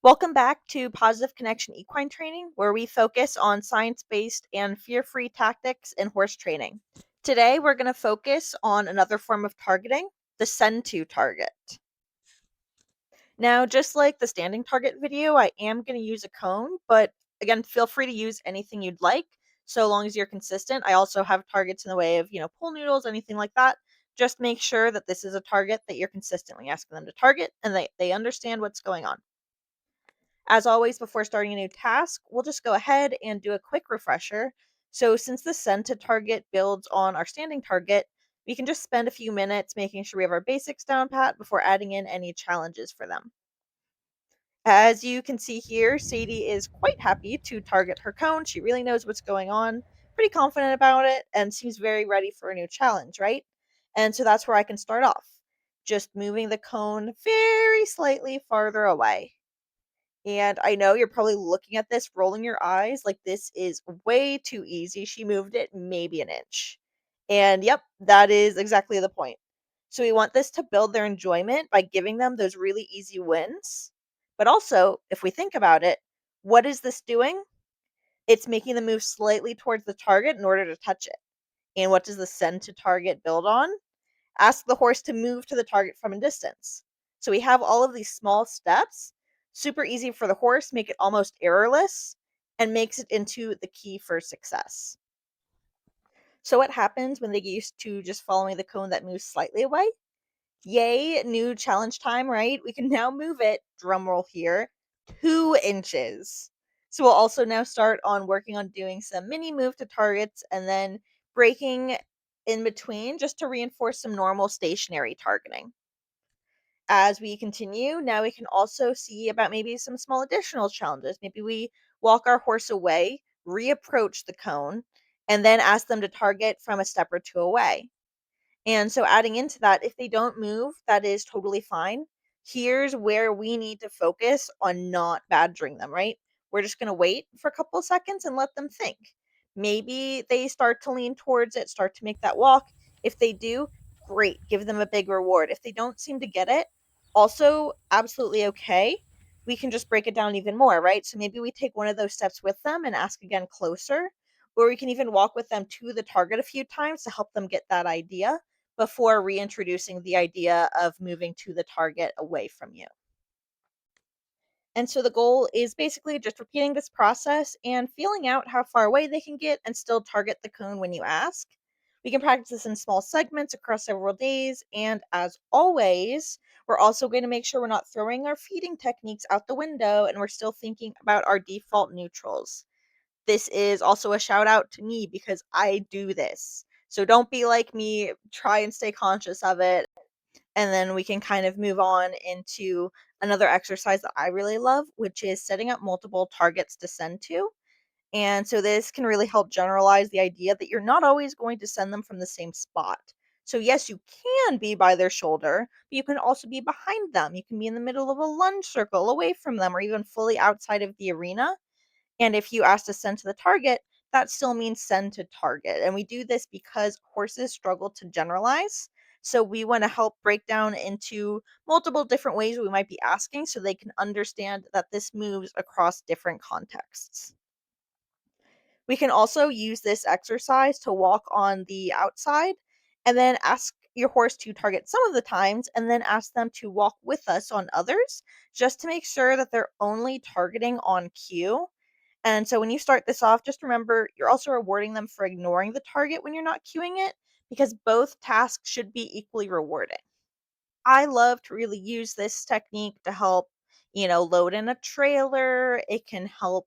Welcome back to Positive Connection Equine Training, where we focus on science based and fear free tactics in horse training. Today, we're going to focus on another form of targeting, the send to target. Now, just like the standing target video, I am going to use a cone, but again, feel free to use anything you'd like so long as you're consistent. I also have targets in the way of, pool noodles, anything like that. Just make sure that this is a target that you're consistently asking them to target and they understand what's going on. As always, before starting a new task, we'll just go ahead and do a quick refresher. So since the send to target builds on our standing target, we can just spend a few minutes making sure we have our basics down pat before adding in any challenges for them. As you can see here, Sadie is quite happy to target her cone. She really knows what's going on, pretty confident about it, and seems very ready for a new challenge, right? And so that's where I can start off. Just moving the cone very slightly farther away. And I know you're probably looking at this, rolling your eyes like this is way too easy. She moved it maybe an inch. And yep, that is exactly the point. So we want this to build their enjoyment by giving them those really easy wins. But also, if we think about it, what is this doing? It's making them move slightly towards the target in order to touch it. And what does the send to target build on? Ask the horse to move to the target from a distance. So we have all of these small steps, super easy for the horse, make it almost errorless, and makes it into the key for success. So what happens when they get used to just following the cone that moves slightly away? Yay, new challenge time, right? We can now move it, drum roll here, 2 inches. So we'll also now start on working on doing some mini move to targets and then breaking in between just to reinforce some normal stationary targeting. As we continue, now we can also see about maybe some small additional challenges. Maybe we walk our horse away, reapproach the cone, and then ask them to target from a step or two away. And so adding into that, if they don't move, that is totally fine. Here's where we need to focus on not badgering them, right? We're just going to wait for a couple of seconds and let them think. Maybe they start to lean towards it, start to make that walk. If they do, great, give them a big reward. If they don't seem to get it, also absolutely okay. We can just break it down even more, right? So maybe we take one of those steps with them and ask again closer, or we can even walk with them to the target a few times to help them get that idea before reintroducing the idea of moving to the target away from you. And so the goal is basically just repeating this process and feeling out how far away they can get and still target the cone when you ask. We can practice this in small segments across several days. And as always, we're also going to make sure we're not throwing our feeding techniques out the window and we're still thinking about our default neutrals. This is also a shout out to me because I do this. So don't be like me, try and stay conscious of it. And then we can kind of move on into another exercise that I really love, which is setting up multiple targets to send to. And so this can really help generalize the idea that you're not always going to send them from the same spot. So, yes, you can be by their shoulder, but you can also be behind them. You can be in the middle of a lunge circle away from them or even fully outside of the arena. And if you ask to send to the target, that still means send to target. And we do this because horses struggle to generalize. So we want to help break down into multiple different ways we might be asking so they can understand that this moves across different contexts. We can also use this exercise to walk on the outside and then ask your horse to target some of the times and then ask them to walk with us on others just to make sure that they're only targeting on cue. And so when you start this off, just remember you're also rewarding them for ignoring the target when you're not cueing it because both tasks should be equally rewarding. I love to really use this technique to help, load in a trailer. It can help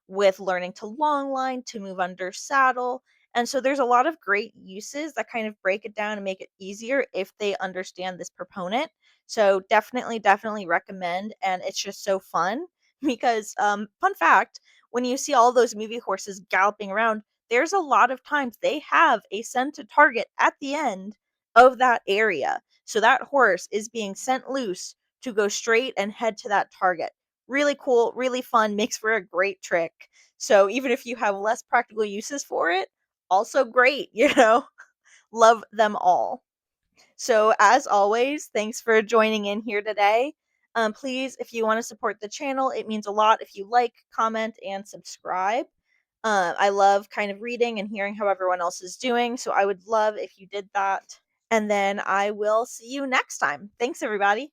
with learning to long line, to move under saddle. And so there's a lot of great uses that kind of break it down and make it easier if they understand this proponent. So definitely recommend. And it's just so fun because, fun fact, when you see all those movie horses galloping around, there's a lot of times they have a send to target at the end of that area. So that horse is being sent loose to go straight and head to that target. Really cool, really fun, makes for a great trick. So even if you have less practical uses for it, also great, love them all. So as always, thanks for joining in here today. Please, if you want to support the channel, it means a lot if you like, comment, and subscribe. I love kind of reading and hearing how everyone else is doing, so I would love if you did that. And then I will see you next time. Thanks, everybody.